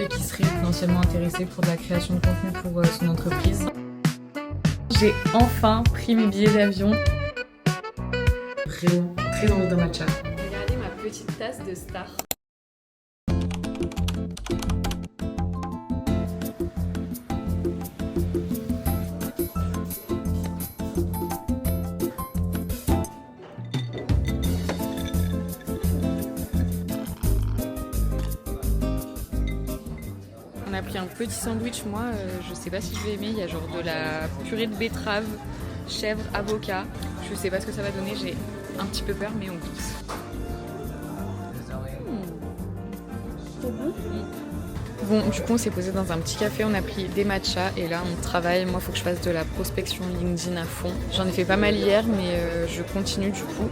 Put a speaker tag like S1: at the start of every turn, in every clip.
S1: prospect qui serait potentiellement intéressé pour de la création de contenu pour son entreprise. J'ai enfin pris mes billets d'avion. Vraiment très envie d'un matcha.
S2: Regardez ma petite tasse de star. On a pris un petit sandwich, moi je sais pas si je vais aimer, il y a genre de la purée de betterave, chèvre, avocat. Je sais pas ce que ça va donner, j'ai un petit peu peur mais on goûte. Bon, du coup on s'est posé dans un petit café, on a pris des matchas et là on travaille. Moi il faut que je fasse de la prospection LinkedIn à fond. J'en ai fait pas mal hier mais je continue du coup.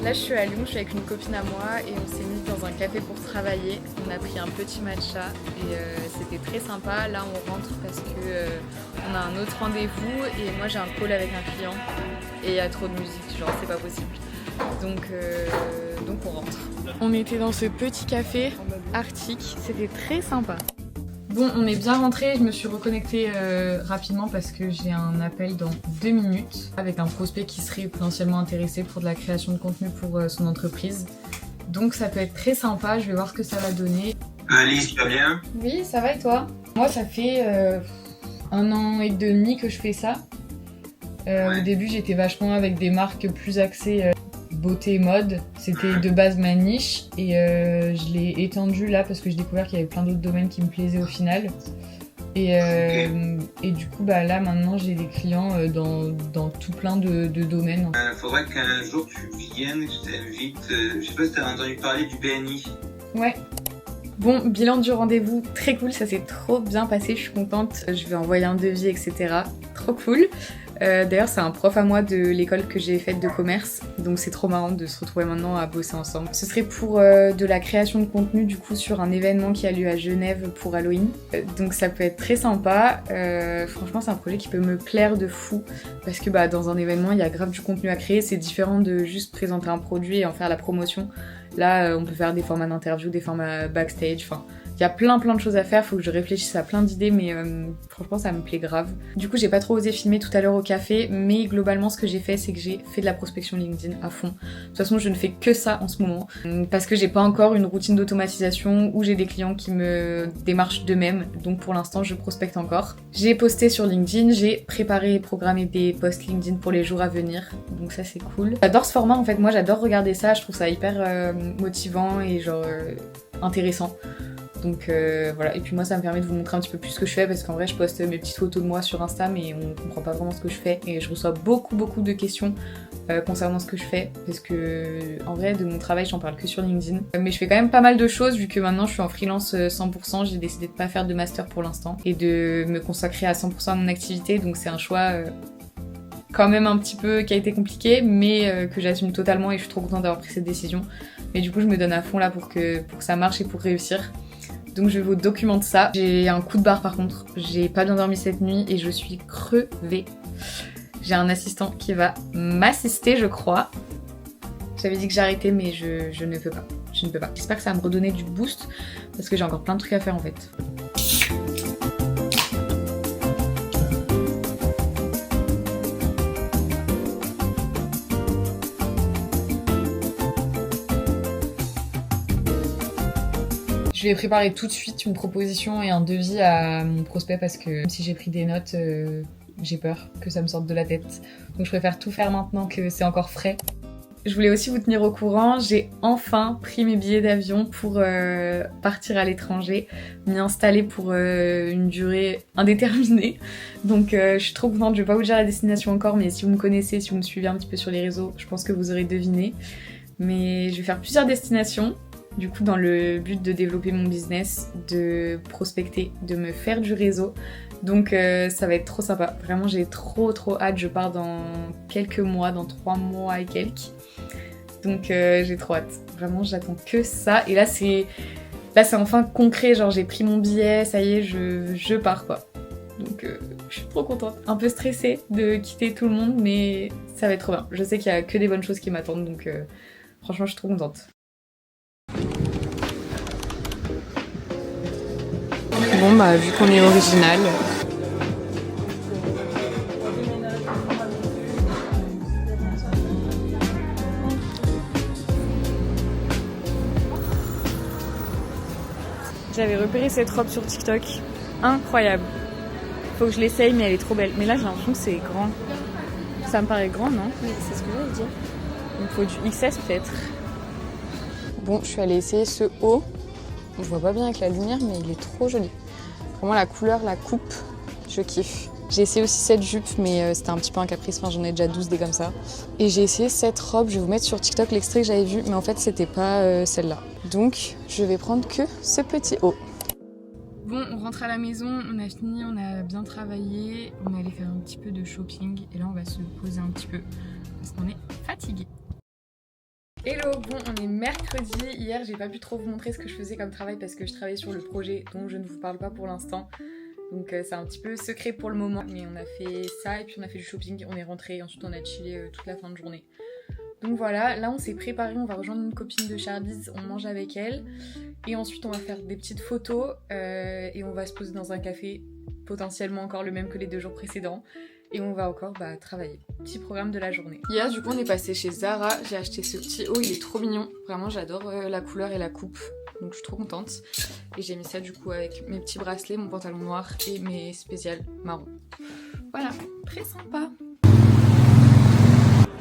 S2: Là je suis à Lyon, je suis avec une copine à moi et on s'est mis dans un café pour travailler. On a pris un petit matcha et c'était très sympa. Là on rentre parce que on a un autre rendez-vous et moi j'ai un call avec un client et il y a trop de musique, genre c'est pas possible. Donc on rentre. On était dans ce petit café arctique, c'était très sympa.
S1: Bon, on est bien rentré, je me suis reconnectée rapidement parce que j'ai un appel dans 2 minutes avec un prospect qui serait potentiellement intéressé pour de la création de contenu pour son entreprise. Donc ça peut être très sympa, je vais voir ce que ça va donner.
S3: Alice, tu vas bien?
S1: Oui, ça va et toi? Moi ça fait 1 an et demi que je fais ça. Au début j'étais vachement avec des marques plus axées beauté et mode, c'était de base ma niche et je l'ai étendu là parce que j'ai découvert qu'il y avait plein d'autres domaines qui me plaisaient au final et du coup bah là maintenant j'ai des clients dans tout plein de domaines.
S3: Faudrait qu'un jour tu viennes, je t'invite, je sais pas si t'as entendu parler du BNI.
S1: Ouais. Bon, bilan du rendez-vous, très cool, ça s'est trop bien passé, je suis contente, je vais envoyer un devis, etc. Trop cool. D'ailleurs, c'est un prof à moi de l'école que j'ai faite de commerce, donc c'est trop marrant de se retrouver maintenant à bosser ensemble. Ce serait pour de la création de contenu du coup sur un événement qui a lieu à Genève pour Halloween, donc ça peut être très sympa. Franchement, c'est un projet qui peut me plaire de fou parce que bah, dans un événement, il y a grave du contenu à créer, c'est différent de juste présenter un produit et en faire la promotion. Là, on peut faire des formats d'interview, des formats backstage, enfin... Il y a plein de choses à faire, faut que je réfléchisse à plein d'idées, mais franchement ça me plaît grave. Du coup j'ai pas trop osé filmer tout à l'heure au café, mais globalement ce que j'ai fait c'est que j'ai fait de la prospection LinkedIn à fond. De toute façon je ne fais que ça en ce moment, parce que j'ai pas encore une routine d'automatisation où j'ai des clients qui me démarchent d'eux-mêmes, donc pour l'instant je prospecte encore. J'ai posté sur LinkedIn, j'ai préparé et programmé des posts LinkedIn pour les jours à venir, donc ça c'est cool. J'adore ce format en fait, moi j'adore regarder ça, je trouve ça hyper motivant et genre intéressant. Donc voilà, et puis moi ça me permet de vous montrer un petit peu plus ce que je fais parce qu'en vrai je poste mes petites photos de moi sur Insta mais on comprend pas vraiment ce que je fais et je reçois beaucoup de questions concernant ce que je fais parce que en vrai de mon travail j'en parle que sur LinkedIn. Mais je fais quand même pas mal de choses vu que maintenant je suis en freelance 100%, j'ai décidé de pas faire de master pour l'instant et de me consacrer à 100% à mon activité, donc c'est un choix quand même un petit peu qui a été compliqué mais que j'assume totalement et je suis trop contente d'avoir pris cette décision. Mais du coup je me donne à fond là pour que ça marche et pour réussir. Donc je vous documente ça. J'ai un coup de barre par contre, j'ai pas bien dormi cette nuit et je suis crevée. J'ai un assistant qui va m'assister je crois. J'avais dit que j'arrêtais mais je ne peux pas. Je ne peux pas. J'espère que ça va me redonner du boost parce que j'ai encore plein de trucs à faire en fait. Je vais préparer tout de suite une proposition et un devis à mon prospect parce que même si j'ai pris des notes, j'ai peur que ça me sorte de la tête. Donc je préfère tout faire maintenant que c'est encore frais. Je voulais aussi vous tenir au courant, j'ai enfin pris mes billets d'avion pour partir à l'étranger, m'y installer pour une durée indéterminée. Donc je suis trop contente, je vais pas vous dire la destination encore, mais si vous me connaissez, si vous me suivez un petit peu sur les réseaux, je pense que vous aurez deviné. Mais je vais faire plusieurs destinations. Du coup, dans le but de développer mon business, de prospecter, de me faire du réseau. Donc ça va être trop sympa. Vraiment, j'ai trop hâte. Je pars dans quelques mois, dans 3 mois et quelques. Donc j'ai trop hâte. vraiment j'attends que ça. Et là c'est enfin concret, genre j'ai pris mon billet, ça y est, je pars quoi. Donc je suis trop contente, un peu stressée de quitter tout le monde, mais ça va être trop bien. Je sais qu'il y a que des bonnes choses qui m'attendent, donc franchement je suis trop contente.
S2: Bon bah vu qu'on est original, j'avais repéré cette robe sur TikTok, incroyable. Faut que je l'essaye mais elle est trop belle. Mais là j'ai l'impression que c'est grand. Ça me paraît grand, non?
S4: Oui, c'est ce que j'allais dire.
S2: Il faut du XS peut-être. Bon, je suis allée essayer ce haut. On voit pas bien avec la lumière mais il est trop joli. Vraiment la couleur, la coupe, je kiffe. J'ai essayé aussi cette jupe mais c'était un petit peu un caprice, enfin, j'en ai déjà 12 des comme ça. Et j'ai essayé cette robe, je vais vous mettre sur TikTok l'extrait que j'avais vu mais en fait c'était pas celle-là. Donc je vais prendre que ce petit haut. Bon, on rentre à la maison, on a fini, on a bien travaillé, on est allé faire un petit peu de shopping et là on va se poser un petit peu parce qu'on est fatigué. Hello, bon on est mercredi, hier j'ai pas pu trop vous montrer ce que je faisais comme travail parce que je travaillais sur le projet dont je ne vous parle pas pour l'instant. Donc c'est un petit peu secret pour le moment, mais on a fait ça et puis on a fait du shopping, on est rentré et ensuite on a chillé toute la fin de journée. Donc voilà, là on s'est préparé, on va rejoindre une copine de Charlize, on mange avec elle et ensuite on va faire des petites photos et on va se poser dans un café, potentiellement encore le même que les 2 jours précédents et on va encore travailler. Petit programme de la journée. Hier du coup on est passé chez Zara, j'ai acheté ce petit haut, il est trop mignon, vraiment j'adore la couleur et la coupe, donc je suis trop contente. Et j'ai mis ça du coup avec mes petits bracelets, mon pantalon noir et mes spéciales marron. Voilà, très sympa.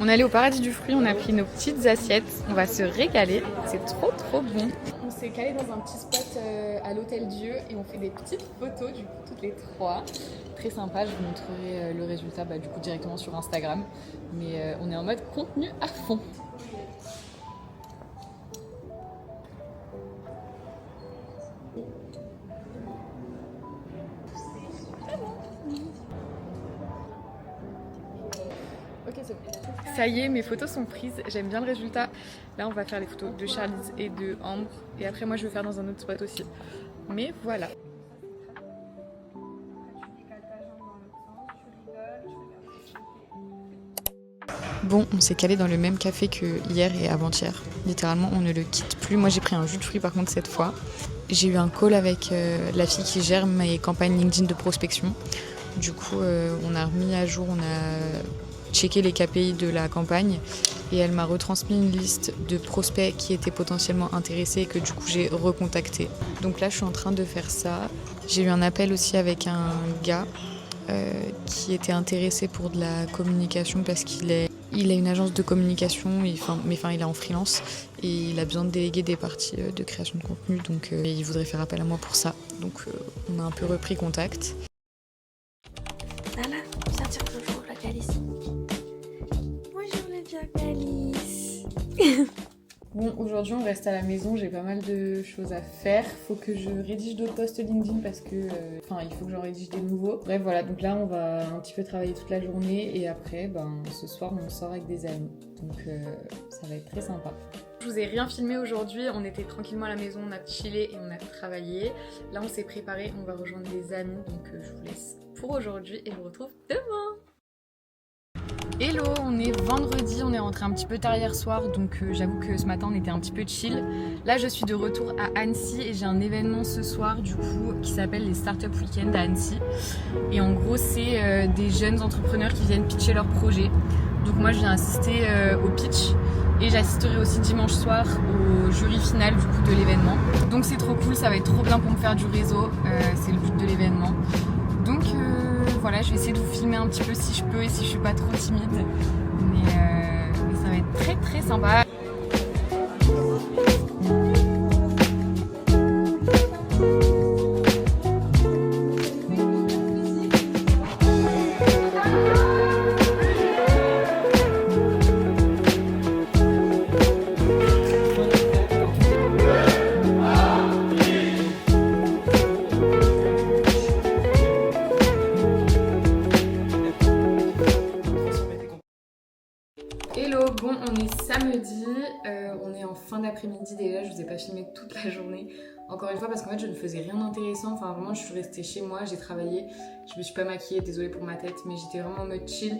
S2: On est allé au paradis du fruit, on a pris nos petites assiettes, on va se régaler, c'est trop bon. On s'est calé dans un petit spot à l'Hôtel Dieu et on fait des petites photos du coup toutes les 3. Très sympa, je vous montrerai le résultat du coup directement sur Instagram. Mais on est en mode contenu à fond. Ok, c'est bon. Ça y est, mes photos sont prises, j'aime bien le résultat. Là, on va faire les photos de Charlize et de Ambre. Et après, moi, je vais faire dans un autre spot aussi. Mais voilà. Bon, on s'est calé dans le même café que hier et avant-hier. Littéralement, on ne le quitte plus. Moi, j'ai pris un jus de fruits par contre cette fois. J'ai eu un call avec la fille qui gère mes campagnes LinkedIn de prospection. Du coup, on a remis à jour, on a checké les KPI de la campagne et elle m'a retransmis une liste de prospects qui étaient potentiellement intéressés et que du coup j'ai recontacté. Donc là, je suis en train de faire ça. J'ai eu un appel aussi avec un gars qui était intéressé pour de la communication parce qu'il a une agence de communication, il est en freelance et il a besoin de déléguer des parties de création de contenu, donc il voudrait faire appel à moi pour ça. Donc on a un peu repris contact.
S4: Nala, viens dire bonjour à Calice. Bonjour la bien Calice.
S1: Bon, aujourd'hui on reste à la maison, j'ai pas mal de choses à faire. Faut que je rédige d'autres posts LinkedIn parce que il faut que j'en rédige des nouveaux. Bref voilà, donc là on va un petit peu travailler toute la journée et après ce soir on sort avec des amis. Donc ça va être très sympa. Je vous ai rien filmé aujourd'hui, on était tranquillement à la maison, on a chillé et on a travaillé. Là on s'est préparé, on va rejoindre des amis, donc je vous laisse pour aujourd'hui et je vous retrouve demain. Hello, on est vendredi, on est rentré un petit peu tard hier soir, donc j'avoue que ce matin on était un petit peu chill. Là je suis de retour à Annecy et j'ai un événement ce soir du coup qui s'appelle les Startup Weekend à Annecy. Et en gros c'est des jeunes entrepreneurs qui viennent pitcher leurs projets. Donc moi je viens assister au pitch et j'assisterai aussi dimanche soir au jury final du coup de l'événement. Donc c'est trop cool, ça va être trop bien pour me faire du réseau, c'est le but de l'événement. Donc voilà, je vais essayer de vous filmer un petit peu si je peux et si je suis pas trop timide. Mais ça va être très très sympa. Hello, bon on est samedi, on est en fin d'après-midi déjà, je vous ai pas filmé toute la journée. Encore une fois parce qu'en fait je ne faisais rien d'intéressant, enfin vraiment je suis restée chez moi, j'ai travaillé, je me suis pas maquillée, désolée pour ma tête, mais j'étais vraiment en mode chill.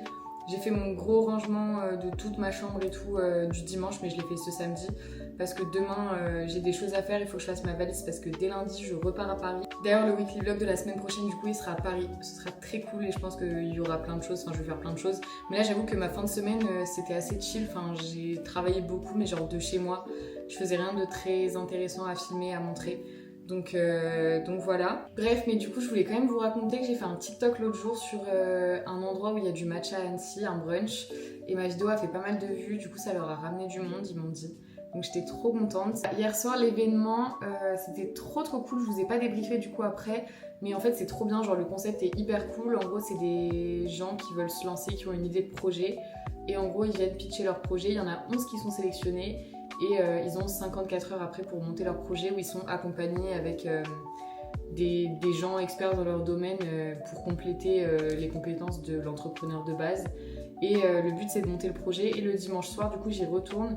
S1: J'ai fait mon gros rangement de toute ma chambre et tout du dimanche, mais je l'ai fait ce samedi parce que demain j'ai des choses à faire, il faut que je fasse ma valise parce que dès lundi je repars à Paris. D'ailleurs le weekly vlog de la semaine prochaine du coup il sera à Paris, ce sera très cool et je pense qu'il y aura plein de choses, enfin je vais faire plein de choses. Mais là j'avoue que ma fin de semaine c'était assez chill, enfin j'ai travaillé beaucoup mais genre de chez moi, je faisais rien de très intéressant à filmer, à montrer. Donc voilà. Bref, mais du coup, je voulais quand même vous raconter que j'ai fait un TikTok l'autre jour sur un endroit où il y a du matcha à Annecy, un brunch. Et ma vidéo a fait pas mal de vues, du coup ça leur a ramené du monde, ils m'ont dit. Donc j'étais trop contente. Hier soir, l'événement, c'était trop cool. Je vous ai pas débriefé du coup après. Mais en fait, c'est trop bien, genre le concept est hyper cool. En gros, c'est des gens qui veulent se lancer, qui ont une idée de projet. Et en gros, ils viennent pitcher leur projet. Il y en a 11 qui sont sélectionnés. Et ils ont 54 heures après pour monter leur projet où ils sont accompagnés avec des gens experts dans leur domaine pour compléter les compétences de l'entrepreneur de base. Et le but c'est de monter le projet et le dimanche soir du coup j'y retourne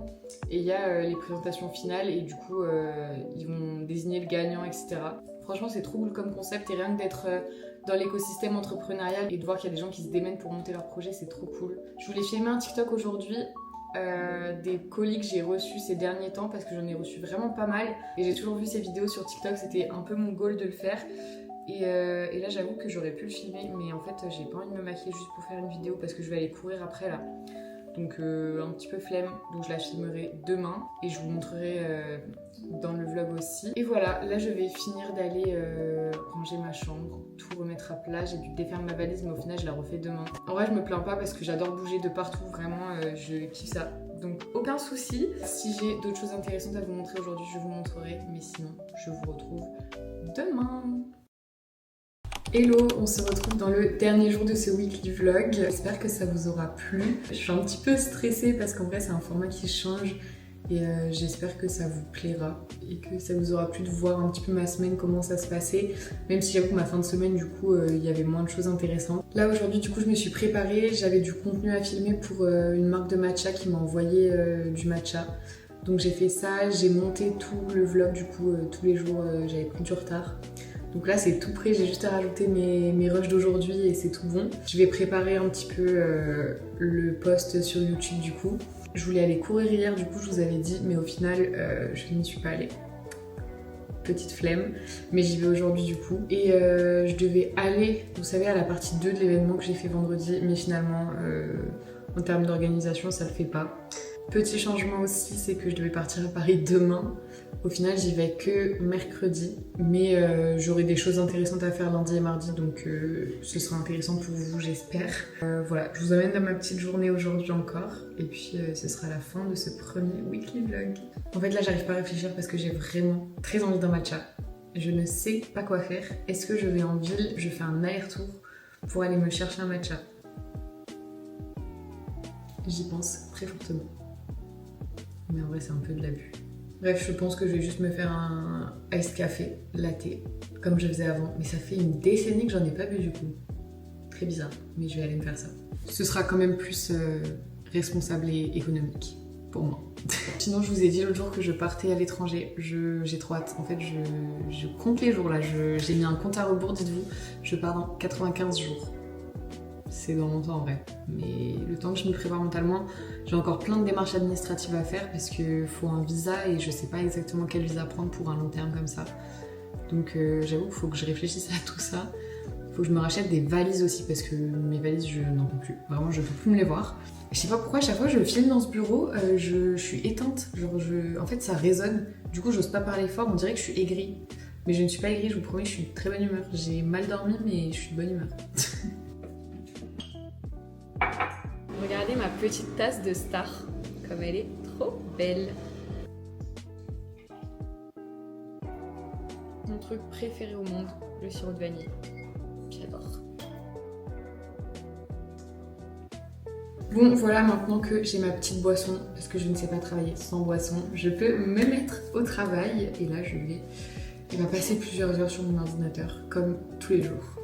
S1: et il y a les présentations finales et du coup ils vont désigner le gagnant, etc. Franchement c'est trop cool comme concept et rien que d'être dans l'écosystème entrepreneurial et de voir qu'il y a des gens qui se démènent pour monter leur projet, c'est trop cool. Je voulais filmer un TikTok aujourd'hui des colis que j'ai reçus ces derniers temps parce que j'en ai reçu vraiment pas mal et j'ai toujours vu ces vidéos sur TikTok, c'était un peu mon goal de le faire et là j'avoue que j'aurais pu le filmer mais en fait j'ai pas envie de me maquiller juste pour faire une vidéo parce que je vais aller courir après là, donc un petit peu flemme, donc je la filmerai demain et je vous montrerai dans le vlog aussi. Et voilà, là je vais finir d'aller ranger ma chambre, tout remettre à plat. J'ai dû défaire ma valise mais au final je la refais demain. En vrai je me plains pas parce que j'adore bouger de partout, vraiment je kiffe ça. Donc aucun souci. Si j'ai d'autres choses intéressantes à vous montrer aujourd'hui, je vous montrerai. Mais sinon, je vous retrouve demain. Hello, on se retrouve dans le dernier jour de ce weekly vlog. J'espère que ça vous aura plu. Je suis un petit peu stressée parce qu'en vrai c'est un format qui change et j'espère que ça vous plaira et que ça vous aura plu de voir un petit peu ma semaine, comment ça se passait, même si j'avoue que ma fin de semaine du coup il y avait moins de choses intéressantes. Là aujourd'hui du coup je me suis préparée, j'avais du contenu à filmer pour une marque de matcha qui m'a envoyé du matcha. Donc j'ai fait ça, j'ai monté tout le vlog du coup tous les jours, j'avais pris du retard. Donc là c'est tout prêt, j'ai juste à rajouter mes rushs d'aujourd'hui et c'est tout bon. Je vais préparer un petit peu le post sur YouTube du coup. Je voulais aller courir hier, du coup je vous avais dit, mais au final je n'y suis pas allée. Petite flemme, mais j'y vais aujourd'hui du coup. Et je devais aller, vous savez, à la partie 2 de l'événement que j'ai fait vendredi, mais finalement en termes d'organisation ça le fait pas. Petit changement aussi, c'est que je devais partir à Paris demain. Au final, j'y vais que mercredi, mais j'aurai des choses intéressantes à faire lundi et mardi, donc ce sera intéressant pour vous, j'espère. Voilà, je vous emmène dans ma petite journée aujourd'hui encore, et puis ce sera la fin de ce premier weekly vlog. En fait, là, j'arrive pas à réfléchir parce que j'ai vraiment très envie d'un matcha. Je ne sais pas quoi faire. Est-ce que je vais en ville, je fais un aller-retour pour aller me chercher un matcha? J'y pense très fortement. Mais en vrai, c'est un peu de l'abus. Bref, je pense que je vais juste me faire un iced café latte, comme je faisais avant. Mais ça fait une décennie que j'en ai pas bu du coup. Très bizarre, mais je vais aller me faire ça. Ce sera quand même plus responsable et économique pour moi. Sinon, je vous ai dit l'autre jour que je partais à l'étranger. J'ai trop hâte. En fait, je compte les jours là. J'ai mis un compte à rebours, dites-vous. Je pars dans 95 jours. C'est dans longtemps en vrai, mais le temps que je m'y prépare mentalement, j'ai encore plein de démarches administratives à faire parce qu'il faut un visa et je sais pas exactement quel visa prendre pour un long terme comme ça. Donc j'avoue qu'il faut que je réfléchisse à tout ça. Il faut que je me rachète des valises aussi parce que mes valises je n'en peux plus, vraiment je peux plus me les voir. Je sais pas pourquoi à chaque fois que je filme dans ce bureau, je suis éteinte, genre en fait ça résonne, du coup j'ose pas parler fort, on dirait que je suis aigrie. Mais je ne suis pas aigrie, je vous promets, je suis de très bonne humeur. J'ai mal dormi mais je suis de bonne humeur.
S2: Regardez ma petite tasse de Star, comme elle est trop belle. Mon truc préféré au monde, le sirop de vanille. J'adore.
S1: Bon, voilà, maintenant que j'ai ma petite boisson, parce que je ne sais pas travailler sans boisson, je peux me mettre au travail. Et là, il va passer plusieurs heures sur mon ordinateur, comme tous les jours.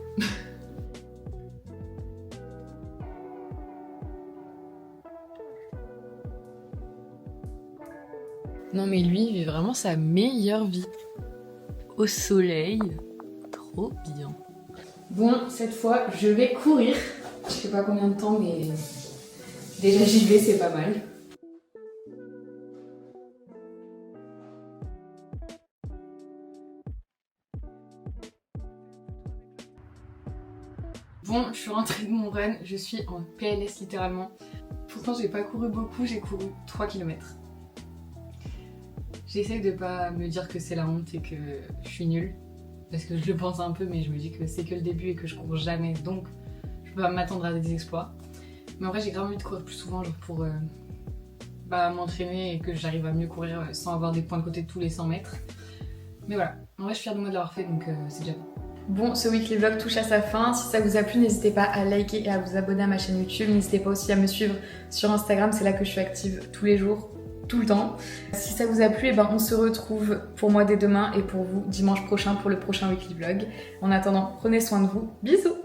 S1: Non mais lui, il vit vraiment sa meilleure vie. Au soleil. Trop bien. Bon, cette fois, je vais courir. Je sais pas combien de temps, mais déjà j'y vais, c'est pas mal. Bon, je suis rentrée de mon run, je suis en PLS littéralement. Pourtant, j'ai pas couru beaucoup, j'ai couru 3 km. J'essaie de pas me dire que c'est la honte et que je suis nulle. Parce que je le pense un peu, mais je me dis que c'est que le début et que je cours jamais, donc je peux pas m'attendre à des exploits. Mais en vrai, j'ai grave envie de courir plus souvent genre pour m'entraîner et que j'arrive à mieux courir sans avoir des points de côté tous les 100 mètres. Mais voilà, en vrai, je suis fière de moi de l'avoir fait, donc c'est déjà bon. Bon, ce weekly vlog touche à sa fin. Si ça vous a plu, n'hésitez pas à liker et à vous abonner à ma chaîne YouTube. N'hésitez pas aussi à me suivre sur Instagram, c'est là que je suis active tous les jours, tout le temps. Si ça vous a plu, on se retrouve pour moi dès demain et pour vous dimanche prochain pour le prochain weekly vlog. En attendant, prenez soin de vous. Bisous!